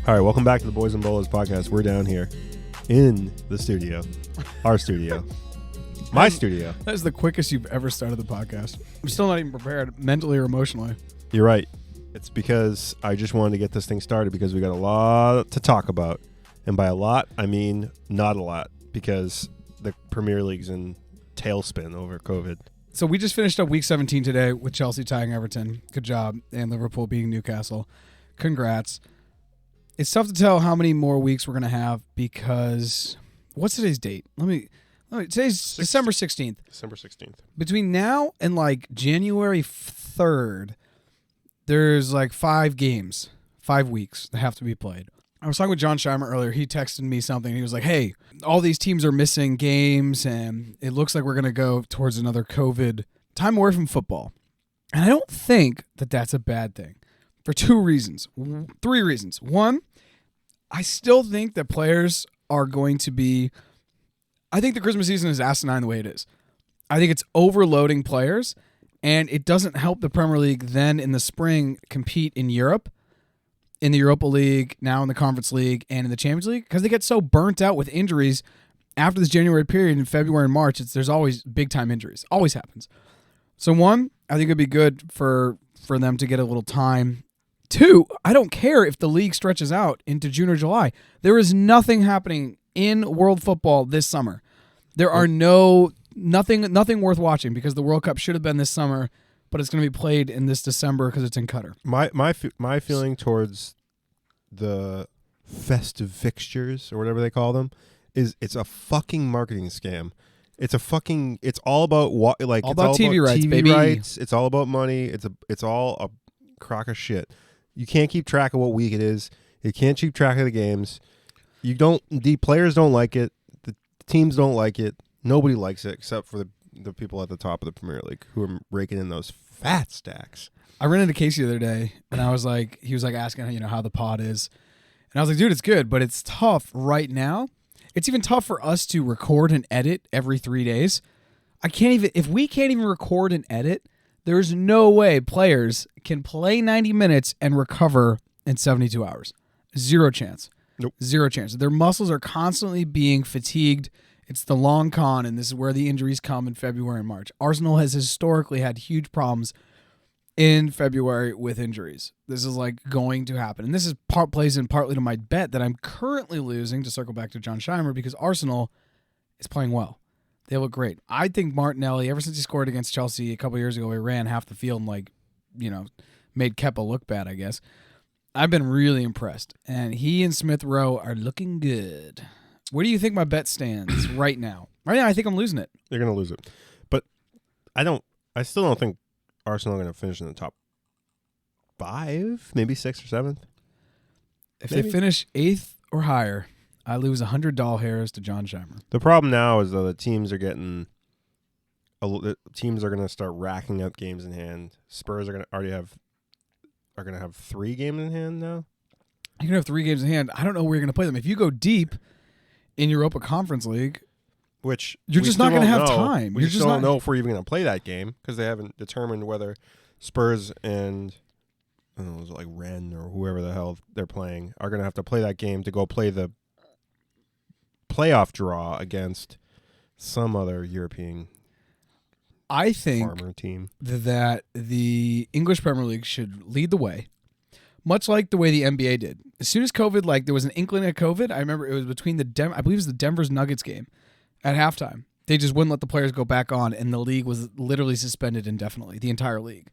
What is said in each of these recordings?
All right, welcome back to the Boys In Bolos podcast. We're down here in the studio, our studio, my studio. That is the quickest you've ever started the podcast. I'm still not even prepared mentally or emotionally. You're right. It's because I just wanted to get this thing started because we got a lot to talk about. And by a lot, I mean not a lot because the Premier League's in tailspin over COVID. So we just finished up week 17 today with Chelsea tying Everton. Good job. And Liverpool beating Newcastle. Congrats. It's tough to tell how many more weeks we're going to have because what's today's date? Today's December 16th. December 16th. Between now and like January 3rd, there's like 5 games, 5 weeks that have to be played. I was talking with John Scheimer earlier. He texted me something. He was like, hey, all these teams are missing games, and it looks like we're going to go towards another COVID time away from football. And I don't think that that's a bad thing for 3 reasons. 1, I still think that players are going to be – I think the Christmas season is asinine the way it is. I think it's overloading players, and it doesn't help the Premier League then in the spring compete in Europe, in the Europa League, now in the Conference League, and in the Champions League, because they get so burnt out with injuries after this January period in February and March. There's always big-time injuries. Always happens. So 1, I think it'd be good for them to get a little time. 2, I don't care if the league stretches out into June or July. There is nothing happening in world football this summer. There are nothing worth watching because the World Cup should have been this summer, but it's going to be played in this December because it's in Qatar. My feeling towards the festive fixtures or whatever they call them is it's a fucking marketing scam. It's all about all about TV rights, baby. It's all about money. It's all a crock of shit. You can't keep track of what week it is. You can't keep track of the games. The players don't like it. The teams don't like it. Nobody likes it except for the people at the top of the Premier League who are raking in those fat stacks. I ran into Casey the other day, and he was like asking, how the pod is. And I was like, dude, it's good, but it's tough right now. It's even tough for us to record and edit every 3 days. If we can't even record and edit, there's no way players can play 90 minutes and recover in 72 hours. Zero chance. Nope. Zero chance. Their muscles are constantly being fatigued. It's the long con, and this is where the injuries come in February and March. Arsenal has historically had huge problems in February with injuries. This is going to happen. And this is plays in partly to my bet that I'm currently losing, to circle back to John Scheimer, because Arsenal is playing well. They look great. I think Martinelli, ever since he scored against Chelsea a couple years ago, he ran half the field and made Kepa look bad, I guess. I've been really impressed. And he and Smith Rowe are looking good. Where do you think my bet stands right now? Right now, I think I'm losing it. You're going to lose it. But I still don't think Arsenal are going to finish in the top 5, maybe 6th or 7th. If they finish 8th or higher, I lose $100 hairs to John Scheimer. The problem now is though the teams are going to start racking up games in hand. Spurs are going to have 3 games in hand now. You're going to have 3 games in hand. I don't know where you're going to play them. If you go deep in Europa Conference League, which you're just not going to have time. We just don't know if we're even going to play that game because they haven't determined whether Spurs and I don't know, like Rennes or whoever the hell they're playing are going to have to play that game to go play the playoff draw against some other European farmer team. That the English Premier League should lead the way, much like the way the NBA did. As soon as COVID, there was an inkling of COVID, I remember it was between I believe it was the Denver's Nuggets game at halftime. They just wouldn't let the players go back on, and the league was literally suspended indefinitely, the entire league.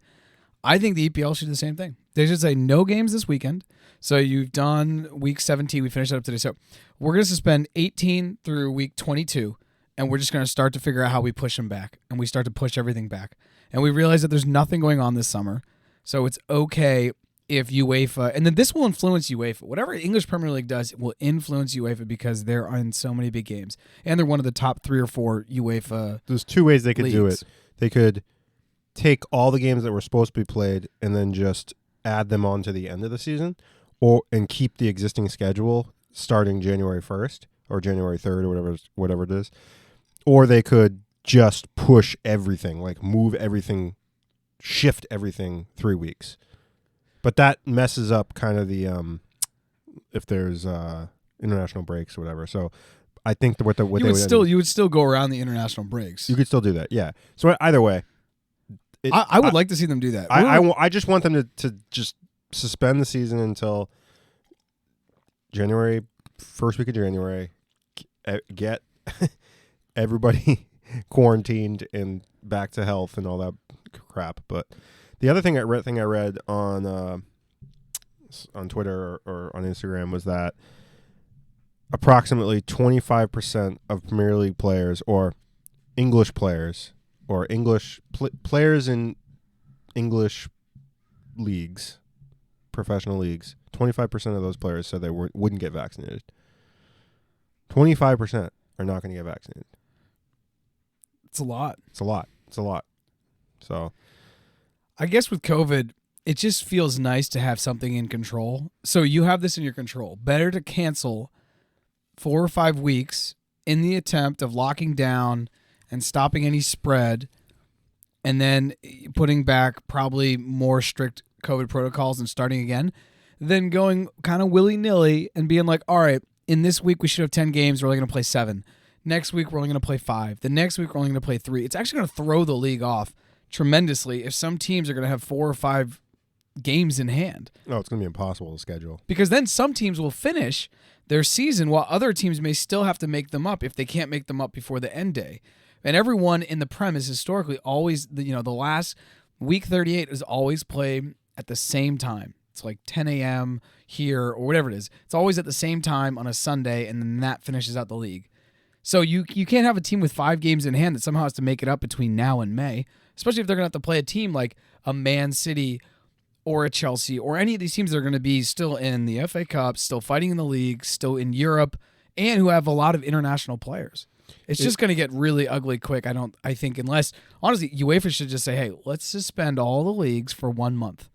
I think the EPL should do the same thing. They should say no games this weekend. So you've done week 17. We finished it up today. So we're going to suspend 18 through week 22, and we're just going to start to figure out how we push them back, and we start to push everything back. And we realize that there's nothing going on this summer, so it's okay if UEFA, and then this will influence UEFA. Whatever English Premier League does, it will influence UEFA because they're in so many big games, and they're one of the top 3 or 4 UEFA. There's 2 ways they could leagues. do it. They could take all the games that were supposed to be played and then just add them on to the end of the season, and keep the existing schedule starting January 1st or January 3rd or whatever it is. Or they could just push everything, move everything, shift everything 3 weeks. But that messes up kind of the if there's international breaks or whatever. So I think what you would still go around the international breaks. You could still do that, yeah. So either way, I would like to see them do that. I just want them to just suspend the season until January, first week of January. Get everybody quarantined and back to health and all that crap. But the other thing I read on Twitter or on Instagram was that approximately 25% of Premier League players or English players or players in English leagues, professional leagues, 25% of those players said they wouldn't get vaccinated. 25% are not going to get vaccinated. It's a lot. It's a lot. So I guess with COVID, it just feels nice to have something in control. So you have this in your control. Better to cancel 4 or 5 weeks in the attempt of locking down and stopping any spread, and then putting back probably more strict COVID protocols and starting again, than going kind of willy-nilly and being like, all right, in this week we should have 10 games, we're only going to play 7. Next week we're only going to play 5. The next week we're only going to play 3. It's actually going to throw the league off tremendously if some teams are going to have 4 or 5 games in hand. Oh, it's going to be impossible to schedule. Because then some teams will finish their season while other teams may still have to make them up if they can't make them up before the end day. And everyone in the Prem is historically always, the last week 38 is always played at the same time. It's like 10 a.m. here or whatever it is. It's always at the same time on a Sunday, and then that finishes out the league. So you can't have a team with 5 games in hand that somehow has to make it up between now and May, especially if they're going to have to play a team like a Man City or a Chelsea or any of these teams that are going to be still in the FA Cup, still fighting in the league, still in Europe, and who have a lot of international players. It's just going to get really ugly quick. I think unless, honestly, UEFA should just say, hey, let's suspend all the leagues for 1 month.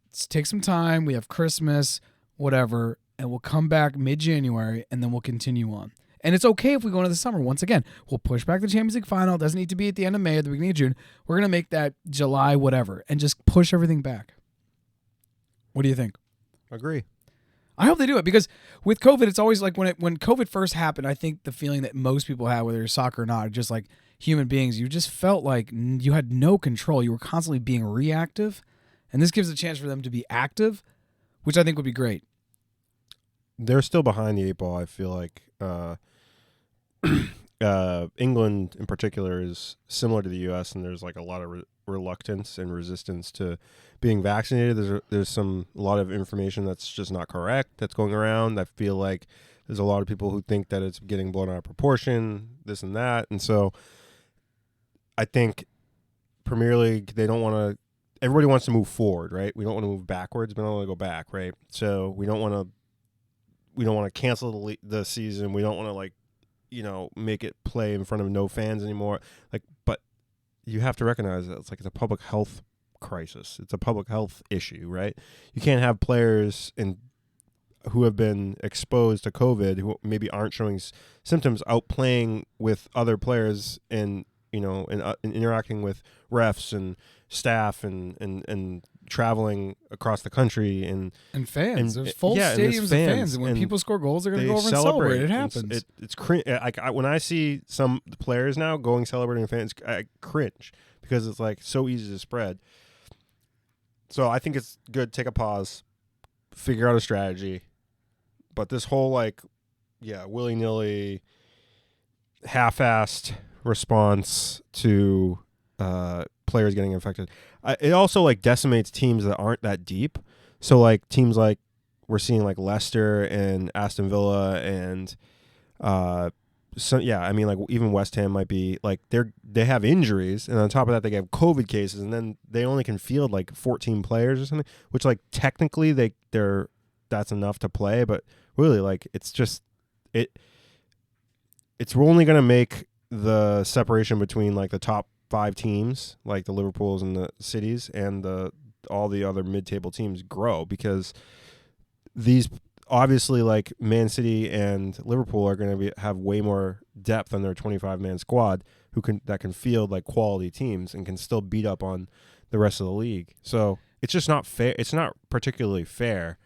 Let's take some time. We have Christmas, whatever, and we'll come back mid-January, and then we'll continue on. And it's okay if we go into the summer. Once again, we'll push back the Champions League final. It doesn't need to be at the end of May or the beginning of June. We're going to make that July whatever and just push everything back. What do you think? Agree. I hope they do it because with COVID, it's always like when COVID first happened, I think the feeling that most people had, whether you're soccer or not, just like human beings, you just felt like you had no control. You were constantly being reactive. And this gives a chance for them to be active, which I think would be great. They're still behind the 8 ball, I feel like. England in particular is similar to the U.S., and there's like a lot of reluctance and resistance to being vaccinated. There's a lot of information that's just not correct that's going around. I feel like there's a lot of people who think that it's getting blown out of proportion, this and that. And so I think Premier League, they don't want to, everybody wants to move forward, right? We don't want to move backwards, but we don't want to go back, right? So we don't want to cancel the season. We don't want to make it play in front of no fans anymore. But you have to recognize that it's a public health crisis. It's a public health issue, right? You can't have players who have been exposed to COVID who maybe aren't showing symptoms out playing with other players and interacting with refs and staff and traveling across the country and fans. There's full stadiums of fans, and when people score goals, they're going to go over and celebrate. It happens. It's cringe. When I see some players now going celebrating fans, I cringe because it's so easy to spread. So I think it's good. Take a pause, figure out a strategy. But this whole willy-nilly, half-assed response to players getting infected. It also I teams that aren't that deep. So teams we're seeing Leicester and Aston Villa and even West Ham might be they have injuries, and on top of that they have COVID cases, and then they only can field 14 players or something, which technically that's enough to play, but really it's only going to make the separation between the top 5 teams, like the Liverpools and the Cities, and all the other mid-table teams grow, because these obviously Man City and Liverpool are going to have way more depth on their 25-man squad that can field quality teams and can still beat up on the rest of the league. So it's just not fair. It's not particularly fair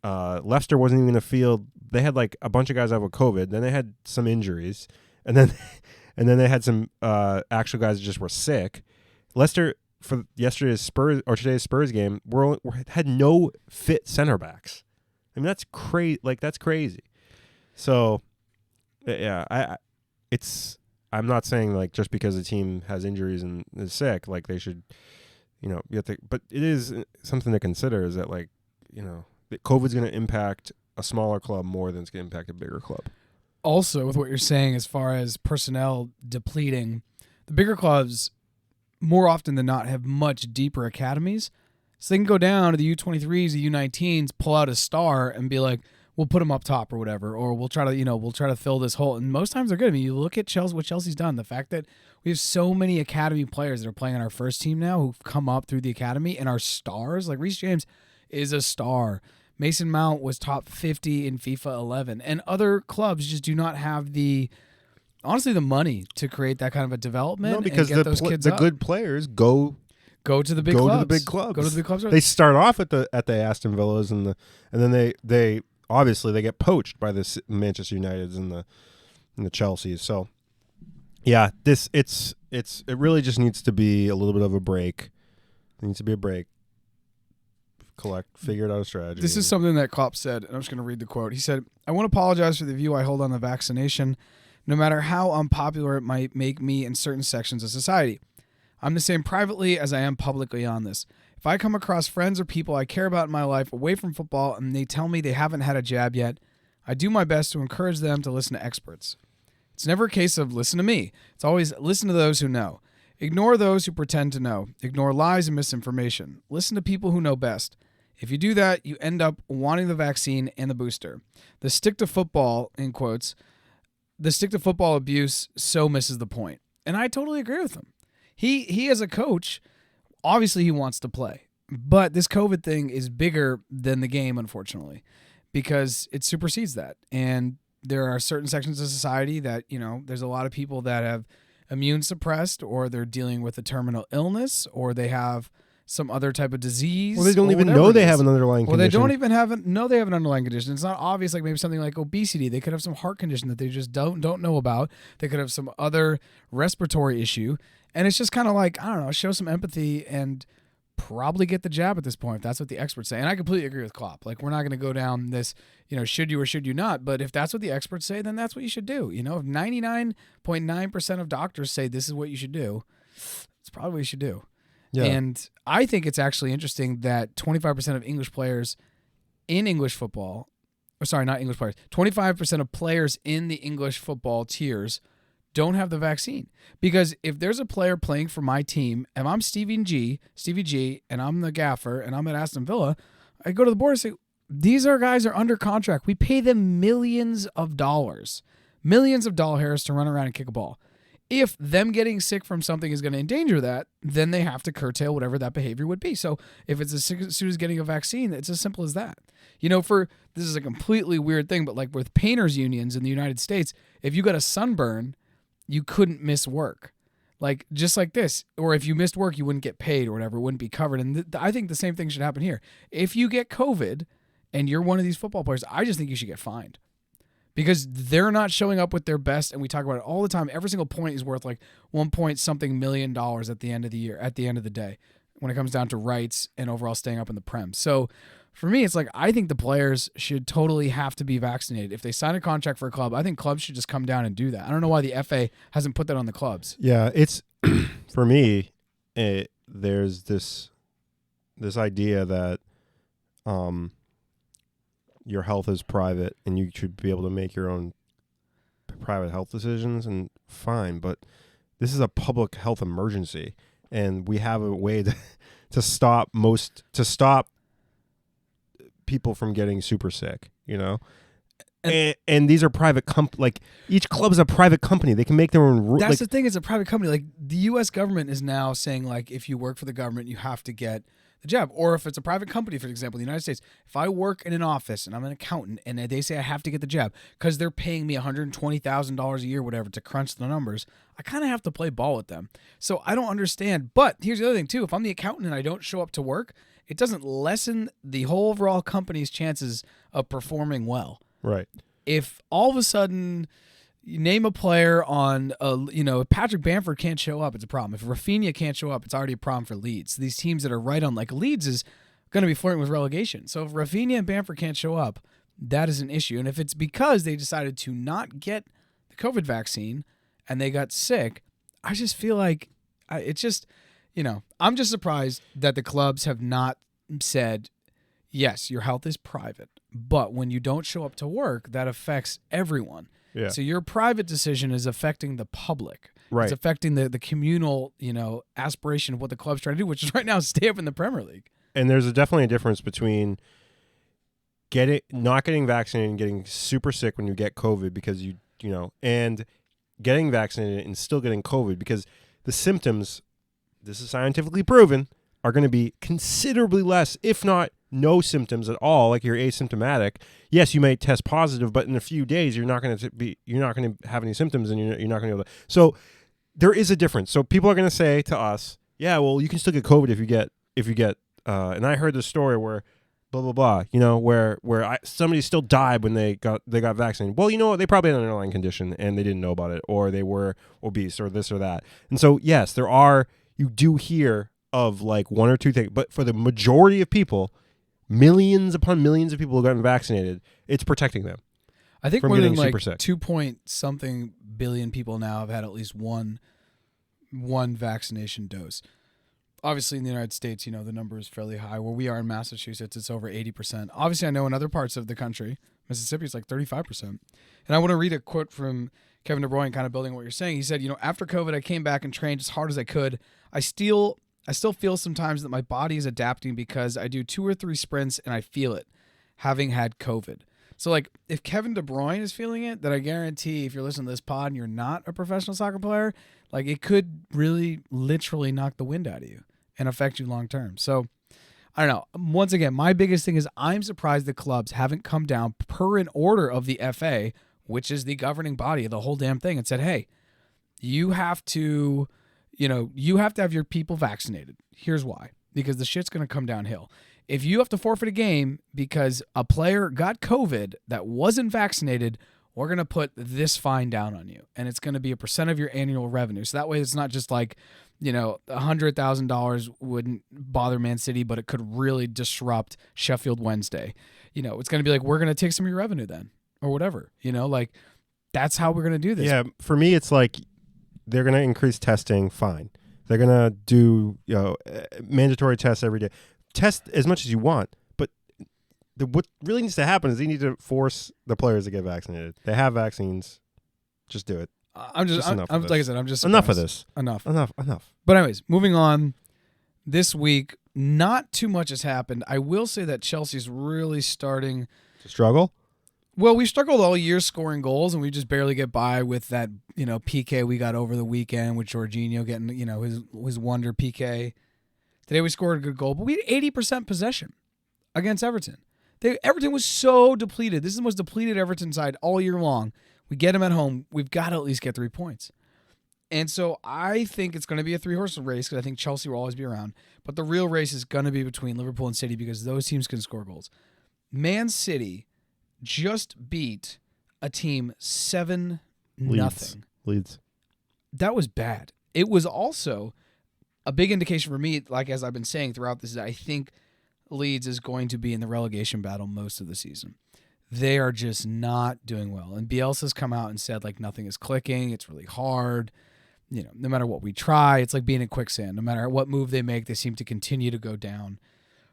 Leicester wasn't even going to field. They had like a bunch of guys out with COVID. Then they had some injuries, and then they had some actual guys that just were sick. Leicester for today's Spurs game had no fit center backs. I mean, that's crazy. Like, that's crazy. So yeah, I'm not saying like just because a team has injuries and is sick, like they should, you have to, but it is something to consider is that like, that COVID's going to impact a smaller club more than it's going to impact a bigger club. Also, with what you're saying as far as personnel depleting, the bigger clubs more often than not have much deeper academies. So they can go down to the U23s, the U19s, pull out a star and be like, we'll put him up top or whatever, or we'll try to fill this hole. And most times they're good. I mean, you look at Chelsea, what Chelsea's done, the fact that we have so many academy players that are playing on our first team now who've come up through the academy and are stars. Like Reece James is a star. Mason Mount was top 50 in FIFA 11. And other clubs just do not have the money to create that kind of a development. No, because and get those kids the up. good players go to the big clubs. To the big clubs. Go to the big clubs. They start off at the Aston Villas and then they obviously they get poached by the Manchester Uniteds and the Chelseas. So yeah, it really just needs to be a little bit of a break. There needs to be a break. Figure out a strategy. This is something that Klopp said, and I'm just going to read the quote. He said, "I want to apologize for the view I hold on the vaccination, no matter how unpopular it might make me in certain sections of society. I'm the same privately as I am publicly on this. If I come across friends or people I care about in my life away from football and they tell me they haven't had a jab yet, I do my best to encourage them to listen to experts. It's never a case of listen to me. It's always listen to those who know. Ignore those who pretend to know. Ignore lies and misinformation. Listen to people who know best. If you do that, you end up wanting the vaccine and the booster. The stick to football, in quotes, the stick to football abuse so misses the point." And I totally agree with him. He as a coach, obviously he wants to play. But this COVID thing is bigger than the game, unfortunately, because it supersedes that. And there are certain sections of society that, there's a lot of people that have immune suppressed, or they're dealing with a terminal illness, or they have some other type of disease. Well, they don't even know they have an underlying condition. Well, they don't even know they have an underlying condition. It's not obvious, like maybe something like obesity. They could have some heart condition that they just don't know about. They could have some other respiratory issue. And it's just kind of like, I don't know, show some empathy and probably get the jab at this point, if that's what the experts say. And I completely agree with Klopp. Like, we're not going to go down this, should you or should you not? But if that's what the experts say, then that's what you should do. If 99.9% of doctors say this is what you should do, it's probably what you should do. Yeah. And I think it's actually interesting that 25% of English players in English football, 25% of players in the English football tiers don't have the vaccine. Because if there's a player playing for my team, and I'm Stevie G, and I'm the gaffer, and I'm at Aston Villa, I go to the board and say, these guys are under contract. We pay them millions of dollars to run around and kick a ball. If them getting sick from something is going to endanger that, then they have to curtail whatever that behavior would be. So if it's as soon as getting a vaccine, it's as simple as that. This is a completely weird thing, but like with painters unions in the United States, if you got a sunburn, you couldn't miss work. Like just like this, or if you missed work, you wouldn't get paid or whatever, it wouldn't be covered. And I think the same thing should happen here. If you get COVID and you're one of these football players, I just think you should get fined. Because they're not showing up with their best, and we talk about it all the time. Every single point is worth like $1 million at the end of the year, at the end of the day, when it comes down to rights and overall staying up in the Prem. So for me, it's like I think the players should totally have to be vaccinated. If they sign a contract for a club, I think clubs should just come down and do that. I don't know why the FA hasn't put that on the clubs. Yeah, it's for me. There's this idea that your health is private and you should be able to make your own private health decisions, and fine, but this is a public health emergency, and we have a way to stop people from getting super sick, and these are private like each club is a private company. They can make their own rules. That's the thing, it's a private company. Like the US government is now saying, like, if you work for the government, you have to get the jab. Or if it's a private company, for example, the United States, if I work in an office and I'm an accountant and they say I have to get the jab because they're paying me $120,000 a year, whatever, to crunch the numbers, I kind of have to play ball with them. So I don't understand. But here's the other thing too. If I'm the accountant and I don't show up to work it doesn't lessen the whole overall company's chances of performing well. Right. If all of a sudden you name a player on if Patrick Bamford can't show up, it's a problem. If Rafinha can't show up, it's already a problem for Leeds. These teams that are right on, like Leeds is going to be flirting with relegation. So if Rafinha and Bamford can't show up, that is an issue. And if it's because they decided to not get the COVID vaccine and they got sick, I just feel like I'm just surprised that the clubs have not said, yes, your health is private, but when you don't show up to work, that affects everyone. Yeah. So your private decision is affecting the public. Right. It's affecting the communal, aspiration of what the club's trying to do, which is right now stay up in the Premier League. And there's definitely a difference between not getting vaccinated and getting super sick when you get COVID because and getting vaccinated and still getting COVID because the symptoms, this is scientifically proven, are going to be considerably less, if not no symptoms at all, like you're asymptomatic. Yes, you may test positive, but in a few days you're not going to have any symptoms, and you're not going to be able to. So there is a difference. So people are going to say to us, "Yeah, well, you can still get COVID if you get." And I heard the story where, blah blah blah, where somebody still died when they got vaccinated. Well, you know what? They probably had an underlying condition and they didn't know about it, or they were obese, or this or that. And so yes, you do hear of like one or two things, but for the majority of people, millions upon millions of people who have gotten vaccinated, it's protecting them. I think from more than getting like super sick. 2-point-something billion people now have had at least one vaccination dose. Obviously, in the United States, the number is fairly high. Where we are in Massachusetts, it's over 80%. Obviously, I know in other parts of the country, Mississippi, it's like 35%. And I want to read a quote from Kevin De Bruyne, kind of building what you're saying. He said, after COVID, I came back and trained as hard as I could. I still feel sometimes that my body is adapting because I do 2 or 3 sprints and I feel it, having had COVID. So, like, if Kevin De Bruyne is feeling it, then I guarantee if you're listening to this pod and you're not a professional soccer player, like, it could really literally knock the wind out of you and affect you long term. So, I don't know. Once again, my biggest thing is I'm surprised the clubs haven't come down per an order of the FA, which is the governing body of the whole damn thing, and said, hey, you have to have your people vaccinated. Here's why. Because the shit's going to come downhill. If you have to forfeit a game because a player got COVID that wasn't vaccinated, we're going to put this fine down on you. And it's going to be a % of your annual revenue. So that way it's not just like, $100,000 wouldn't bother Man City, but it could really disrupt Sheffield Wednesday. It's going to be like, we're going to take some of your revenue then or whatever. Like, that's how we're going to do this. Yeah, for me, it's like they're going to increase testing, fine. They're going to do mandatory tests every day. Test as much as you want, but what really needs to happen is they need to force the players to get vaccinated. They have vaccines. Just do it. I'm just like I said, I'm just enough surprised. of this. Enough. But anyways, moving on. This week, not too much has happened. I will say that Chelsea's really starting to struggle. Well, we struggled all year scoring goals, and we just barely get by with that, PK we got over the weekend with Jorginho getting, his wonder PK. Today we scored a good goal, but we had 80% possession against Everton. Everton was so depleted. This is the most depleted Everton side all year long. We get them at home. We've got to at least get 3 points. And so I think it's going to be a 3-horse race because I think Chelsea will always be around. But the real race is going to be between Liverpool and City because those teams can score goals. Man City just beat a team 7-0. Leeds. That was bad. It was also a big indication for me, like as I've been saying throughout this, I think Leeds is going to be in the relegation battle most of the season. They are just not doing well. And Bielsa's come out and said, like, nothing is clicking. It's really hard. No matter what we try, it's like being in quicksand. No matter what move they make, they seem to continue to go down.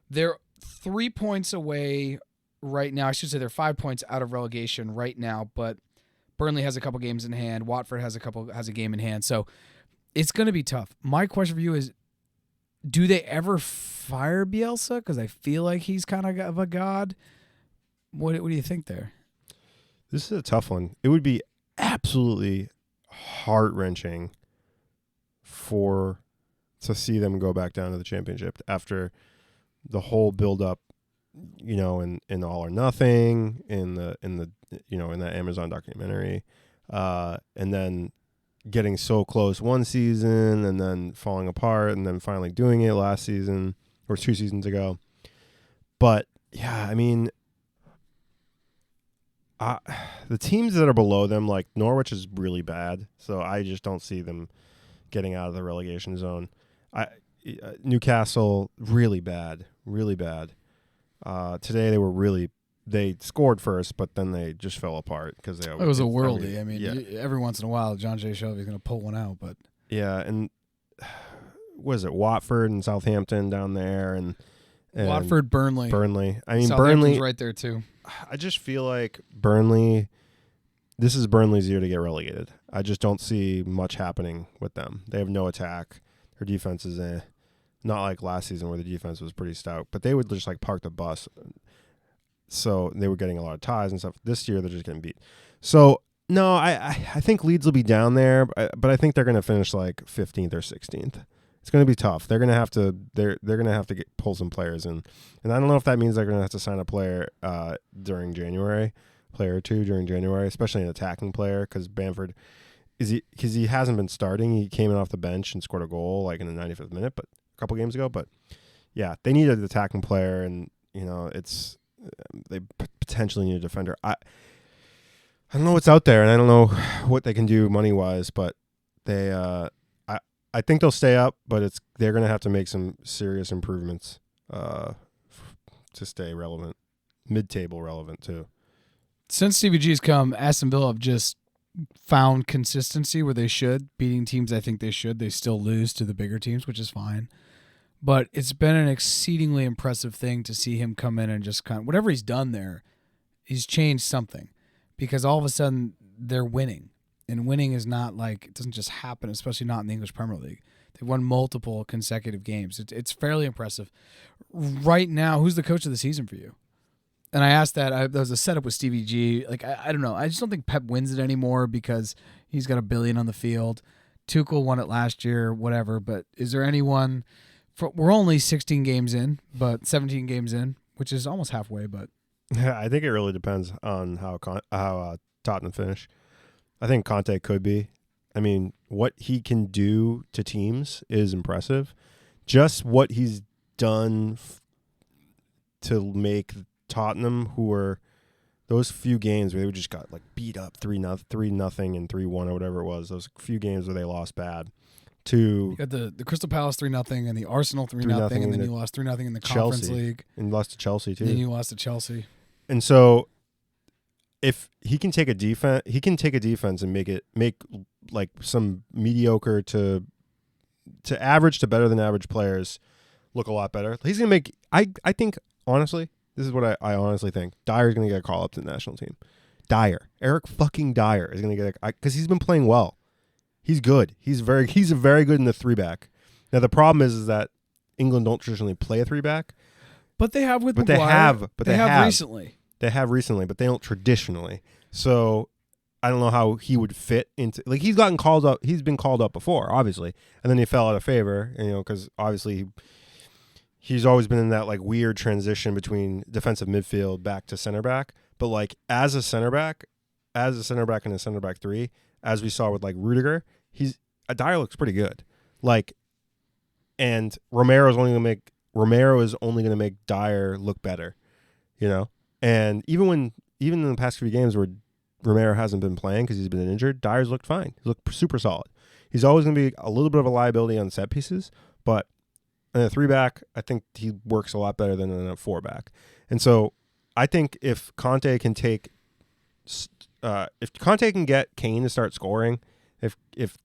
They're 3 points away right now. I should say they're 5 points out of relegation right now, but Burnley has a couple games in hand. Watford has a game in hand. So it's going to be tough. My question for you is, do they ever fire Bielsa? Because I feel like he's kind of a god. What do you think there? This is a tough one. It would be absolutely heart-wrenching to see them go back down to the championship after the whole build-up, in All or Nothing, in the Amazon documentary, and then getting so close one season and then falling apart and then finally doing it last season or 2 seasons ago. But yeah, I mean, the teams that are below them, like Norwich, is really bad. So I just don't see them getting out of the relegation zone. Newcastle, really bad, really bad. Today they scored first, but then they just fell apart because it was a worldie. I mean, yeah. every once in a while, John J. Shelby's going to pull one out, but yeah, and what is it? Watford and Southampton down there, and Watford, Burnley. I mean, Southampton's right there too. I just feel like Burnley. This is Burnley's year to get relegated. I just don't see much happening with them. They have no attack. Their defense is not like last season where the defense was pretty stout, but they would just like park the bus. So they were getting a lot of ties and stuff. This year they're just getting beat. So no, I think Leeds will be down there, but I think they're going to finish like 15th or 16th. It's going to be tough. They're going to have to pull some players in, and I don't know if that means they're going to have to sign a player during January, player or two during January, especially an attacking player because Bamford because he hasn't been starting. He came in off the bench and scored a goal like in the 95th minute, but a couple games ago. But yeah, they need an attacking player, and they potentially need a defender. I don't know what's out there, and I don't know what they can do money wise, but they I think they'll stay up, but they're going to have to make some serious improvements to stay relevant, mid-table relevant too. Since CBG's come, Aston Villa have just found consistency where they should, beating teams I think they should. They still lose to the bigger teams, which is fine. But it's been an exceedingly impressive thing to see him come in and just kind of, whatever he's done there, he's changed something because all of a sudden they're winning. And winning is not like, it doesn't just happen, especially not in the English Premier League. They've won multiple consecutive games. It's fairly impressive. Right now, who's the coach of the season for you? And I asked that. There was a setup with Stevie G. Like, I don't know. I just don't think Pep wins it anymore because he's got $1 billion on the field. Tuchel won it last year, whatever. But is there anyone... we're only 16 games in, but 17 games in, which is almost halfway. But I think it really depends on how Tottenham finish. I think Conte could be. I mean, what he can do to teams is impressive. Just what he's done to make Tottenham, who were those few games where they just got like beat up 3-0 and 3-1 or whatever it was. Those few games where they lost bad. You got the Crystal Palace 3-0 and the Arsenal 3-0, and then you lost 3-0 in the Conference League, and lost to Chelsea too. And then you lost to Chelsea. And so, if he can take a defense and make like some mediocre to average to better than average players look a lot better. He's gonna make. I think honestly, this is what I honestly think. Dyer's gonna get a call up to the national team. Eric fucking Dyer is gonna get because he's been playing well. He's good. He's very good in the 3-back. Now the problem is that England don't traditionally play a 3-back. But they have with Maguire. They have recently. They have recently, but they don't traditionally. So I don't know how he would fit into. Like he's gotten called up. He's been called up before, obviously, and then he fell out of favor. Because obviously he's always been in that like weird transition between defensive midfield back to center back. But like as a center back and a center back 3, as we saw with like Rudiger, Dyer looks pretty good. Like, and Romero is only going to make Dyer look better, And even in the past few games where Romero hasn't been playing because he's been injured, Dyer's looked fine. He looked super solid. He's always going to be a little bit of a liability on set pieces, but in a 3-back, I think he works a lot better than in a 4-back. And so I think if Conte can get Kane to start scoring, if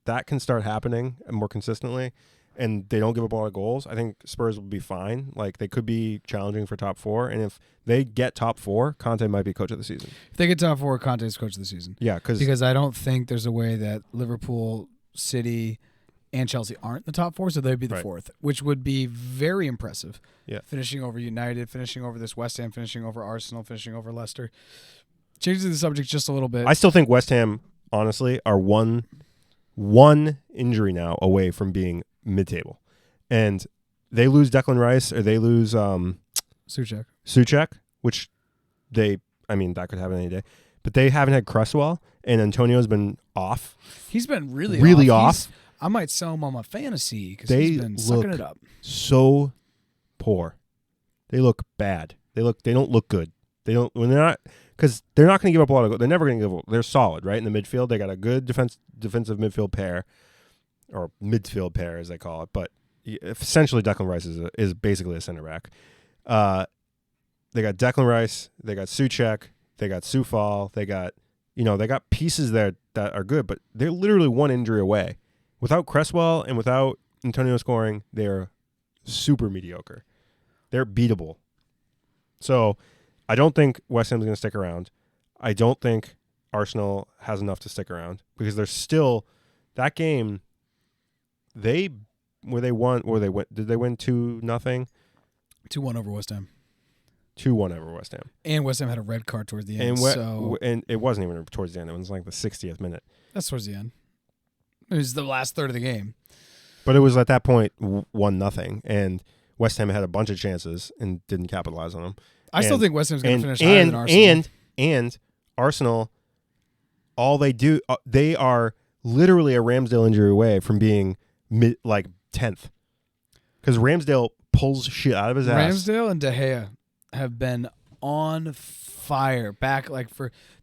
that can start happening more consistently, and they don't give up a lot of goals, I think Spurs will be fine. Like they could be challenging for top 4, and if they get top 4, Conte might be coach of the season. If they get top 4, Conte is coach of the season. Yeah, because I don't think there's a way that Liverpool, City, and Chelsea aren't in the top 4, so they'd be the 4th, which would be very impressive. Yeah, finishing over United, finishing over this West Ham, finishing over Arsenal, finishing over Leicester. Changing the subject just a little bit. I still think West Ham, honestly, are one injury now away from being mid-table, and they lose Declan Rice or they lose Souček, which that could happen any day. But they haven't had Cresswell, and Antonio's been off. He's been really off. I might sell him on my fantasy because he's been sucking it up. So poor. They look bad. They don't look good. They don't when they're not because they're not going to give up a lot of goals. They're never going to give up. They're solid, right? In the midfield, they got a good defensive midfield pair, or midfield pair as they call it. But essentially, Declan Rice is basically a center back. They got Declan Rice. They got Souček. They got Soufal. They got pieces there that are good, but they're literally one injury away. Without Cresswell and without Antonio scoring, they're super mediocre. They're beatable. So I don't think West Ham's going to stick around. I don't think Arsenal has enough to stick around because there's still that game. Did they win 2-0? 2-1 over West Ham. 2-1 over West Ham. And West Ham had a red card towards the end. And it wasn't even towards the end. It was like the 60th minute. That's towards the end. It was the last third of the game. But it was at that point 1-0, and West Ham had a bunch of chances and didn't capitalize on them. I still think West Ham's going to finish higher than Arsenal. And Arsenal, all they do, they are literally a Ramsdale injury away from being 10th. Because Ramsdale pulls shit out of his ass. Ramsdale and De Gea have been on fire.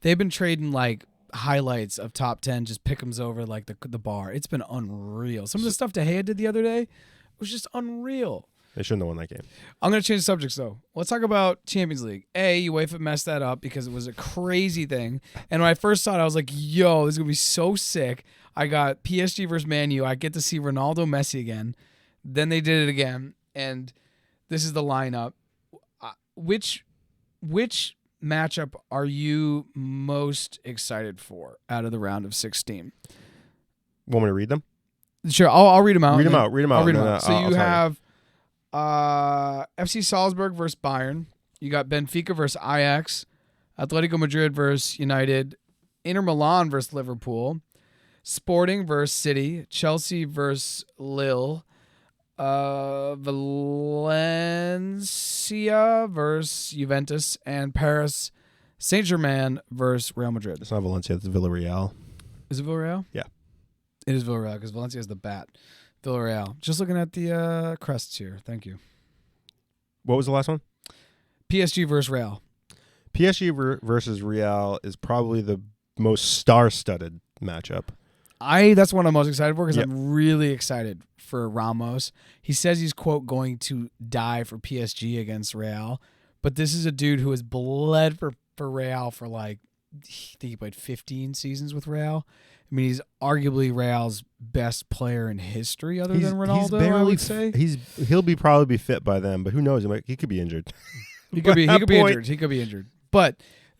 They've been trading highlights of top 10, just pick'ems over the bar. It's been unreal. Some of the stuff De Gea did the other day was just unreal. They shouldn't have won that game. I'm going to change subjects, though. Let's talk about Champions League. UEFA messed that up because it was a crazy thing. And when I first saw it, I was like, yo, this is going to be so sick. I got PSG versus Man U. I get to see Ronaldo, Messi again. Then they did it again. And this is the lineup. Which matchup are you most excited for out of the round of 16? Want me to read them? Sure, I'll read them out. Read them out. So you have FC Salzburg versus Bayern. You got Benfica versus Ajax. Atletico Madrid versus United. Inter Milan versus Liverpool. Sporting versus City. Chelsea versus Lille. Valencia versus Juventus, and Paris Saint-Germain versus Real Madrid. It's not Valencia, it's Villarreal. Is it Villarreal? Yeah. It is Villarreal because Valencia is the bat. Villarreal. Just looking at the crests here. Thank you. What was the last one? PSG versus Real. PSG versus Real is probably the most star-studded matchup. That's one I'm most excited for because I'm really excited for Ramos. He says he's, quote, going to die for PSG against Real. But this is a dude who has bled for Real for I think he played 15 seasons with Real. I mean, he's arguably Real's best player in history other than Ronaldo, I would say. He'll probably be fit by then, but who knows? He could be injured. He could be injured. But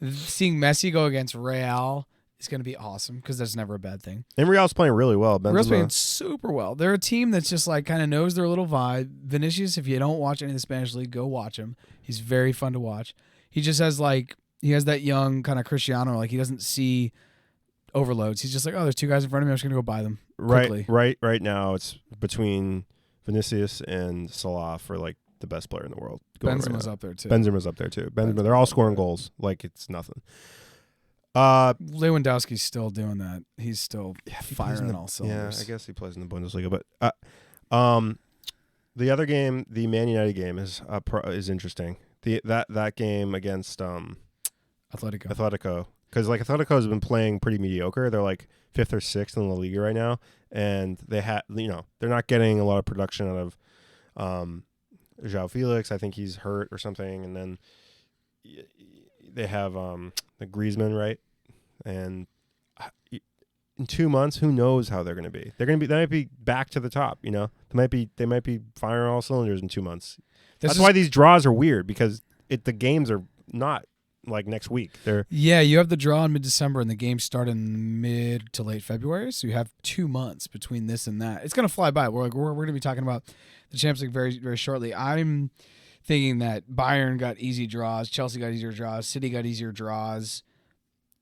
seeing Messi go against Real is going to be awesome because that's never a bad thing. And Real's playing really well. Real's playing super well. They're a team that's just kind of knows their little vibe. Vinicius, if you don't watch any of the Spanish league, go watch him. He's very fun to watch. He just has he has that young kind of Cristiano. He doesn't see overloads. He's just there's two guys in front of me. I'm just going to go buy them quickly. Right now it's between Vinicius and Salah for the best player in the world. Benzema's up there too. Benzema, they're all scoring goals like it's nothing. Lewandowski's still doing that. He's still firing all cylinders. Yeah, I guess he plays in the Bundesliga. But the other game, the Man United game, is interesting. That game against Atletico, because Atletico has been playing pretty mediocre. They're 5th or 6th in La Liga right now, and they're not getting a lot of production out of João Felix. I think he's hurt or something, and then they have the Griezmann, right? And in 2 months, who knows how they're going to be? They might be back to the top. They might be firing all cylinders in 2 months. That's why these draws are weird because the games are not next week. You have the draw in mid-December and the games start in mid to late February, so you have 2 months between this and that. It's going to fly by. We're going to be talking about the Champions League very, very shortly. I'm thinking that Bayern got easy draws, Chelsea got easier draws, City got easier draws.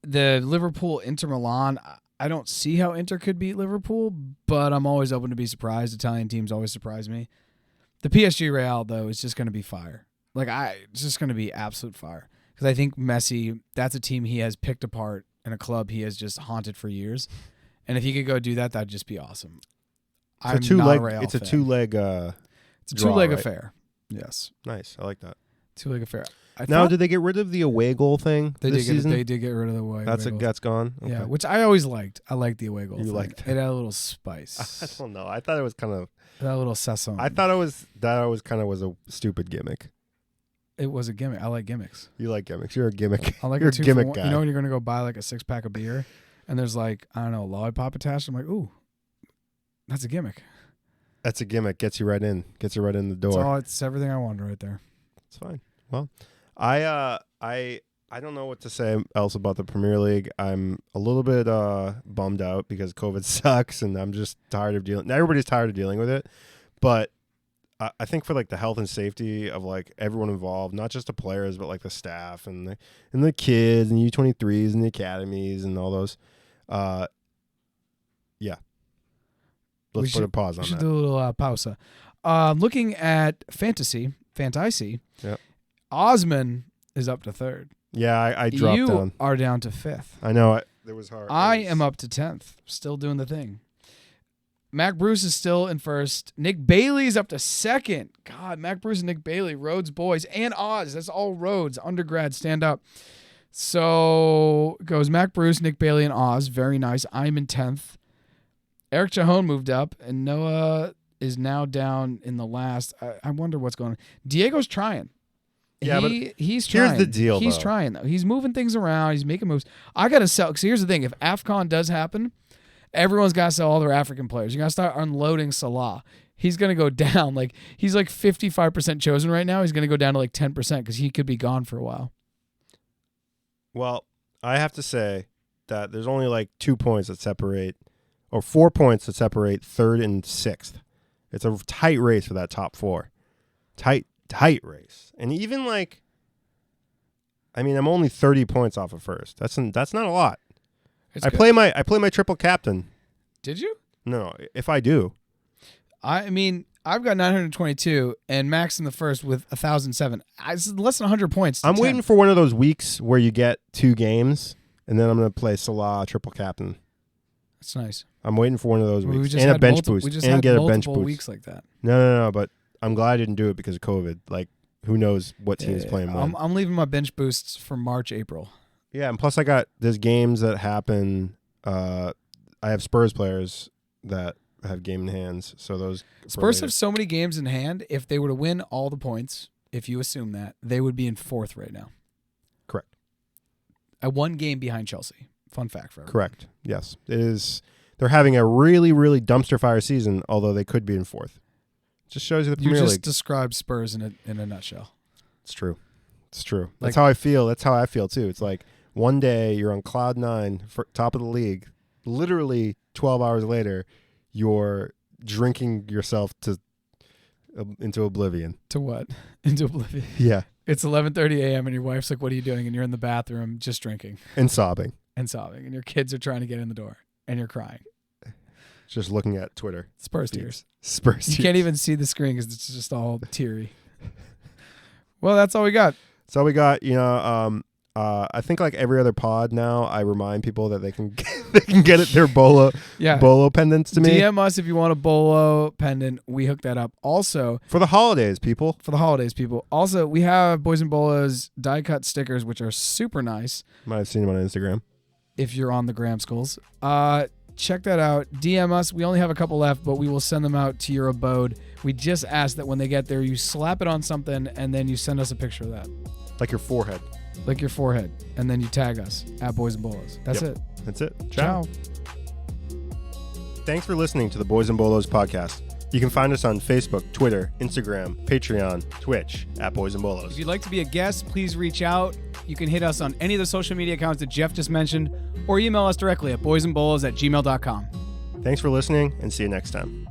The Liverpool-Inter Milan, I don't see how Inter could beat Liverpool, but I'm always open to be surprised. Italian teams always surprise me. The PSG Real, though, is just going to be fire. It's just going to be absolute fire. Because I think Messi, that's a team he has picked apart and a club he has just haunted for years. And if he could go do that, that'd just be awesome. It's a two-leg affair. Yes. Nice. I like that. Two-leg affair. Now, did they get rid of the away goal thing this season? They did get rid of the away goals. That's gone? Okay. Yeah, which I always liked. I liked the away goal thing. liked it. It had a little spice. I don't know. I thought it was kind of... That little sesame. I thought it was a stupid gimmick. It was a gimmick. I like gimmicks. You like gimmicks. You're a gimmick. I like You're a gimmick guy. You know when you're going to go buy like a 6-pack of beer and there's like, I don't know, a lollipop attached? I'm like, ooh, that's a gimmick. That's a gimmick. Gets you right in. Gets you right in the door. It's everything I wanted right there. It's fine. Well, I don't know what to say else about the Premier League. I'm a little bit bummed out because COVID sucks and I'm just tired of dealing. Everybody's tired of dealing with it, but I think for like the health and safety of like everyone involved, not just the players, but like the staff and the kids and U23s and the academies and all those. Yeah. Let's put a pause on that. We should do a little pausa. Looking at fantasy. Yep. Osman is up to 3rd. Yeah, I dropped down. You are down to 5th. I know. It was hard. I am up to 10th. Still doing the thing. Mac Bruce is still in 1st. Nick Bailey's up to 2nd. God, Mac Bruce and Nick Bailey, Rhodes boys, and Oz. That's all Rhodes. Undergrad, stand up. So goes Mac Bruce, Nick Bailey, and Oz. Very nice. I'm in 10th. Eric Chahon moved up, and Noah is now down in the last. I wonder what's going on. Diego's trying. Yeah, he's trying. Here's the deal, He's though. trying, though. He's moving things around. He's making moves. I got to sell. Because here's the thing. If AFCON does happen, everyone's got to sell all their African players. You got to start unloading Salah. He's going to go down. Like, he's like 55% chosen right now. He's going to go down to like 10% because he could be gone for a while. Well, I have to say that there's only like 2 points that separate, or 4 points that separate 3rd and 6th. It's a tight race for that top 4. Tight race. And even like, I mean, I'm only 30 points off of 1st. That's not a lot. I play my triple captain. Did you? No, if I do. I mean, I've got 922 and Max in the 1st with 1,007. It's less than 100 points. I'm waiting for one of those weeks where you get 2 games, and then I'm going to play Salah triple captain. That's nice. I'm waiting for one of those weeks and a bench boost. We just and had get a multiple bench boost. weeks like that. No, but I'm glad I didn't do it because of COVID. Like, who knows what team's playing when. I'm leaving my bench boosts for March, April. Yeah, and plus there's games that happen. I have Spurs players that have game in hands, so those Spurs have so many games in hand. If they were to win all the points, if you assume that, they would be in 4th right now. Correct. At 1 game behind Chelsea. Fun fact for everyone. Correct. Yes, it is. They're having a really, really dumpster fire season, although they could be in 4th. Just shows you the Premier League. You just described Spurs in a nutshell. It's true. It's true. That's how I feel. That's how I feel too. It's like one day you're on cloud 9, for top of the league. Literally 12 hours later, you're drinking yourself into oblivion. To what? Into oblivion. Yeah. It's 11:30 a.m. and your wife's like, "What are you doing?" And you're in the bathroom just drinking and sobbing. And your kids are trying to get in the door and you're crying. Just looking at Twitter. Spurs tears. Spurs tears. You can't even see the screen because it's just all teary. Well, that's all we got. That's all we got. You know, I think like every other pod now, I remind people that they can get it their Bolo pendants to me. DM us if you want a Bolo pendant. We hook that up. Also, for the holidays, people. Also, we have Boys and Bolos die cut stickers, which are super nice. Might have seen them on Instagram. If you're on the Gram Schools. Check that out. DM us. We only have a couple left, but we will send them out to your abode. We just ask that when they get there, you slap it on something and then you send us a picture of that. Like your forehead. And then you tag us at Boys and Bolos. That's it. That's it. Ciao. Thanks for listening to the Boys and Bolos podcast. You can find us on Facebook, Twitter, Instagram, Patreon, Twitch at Boys and Bolos. If you'd like to be a guest, please reach out. You can hit us on any of the social media accounts that Jeff just mentioned or email us directly at boysandbolos@gmail.com. Thanks for listening and see you next time.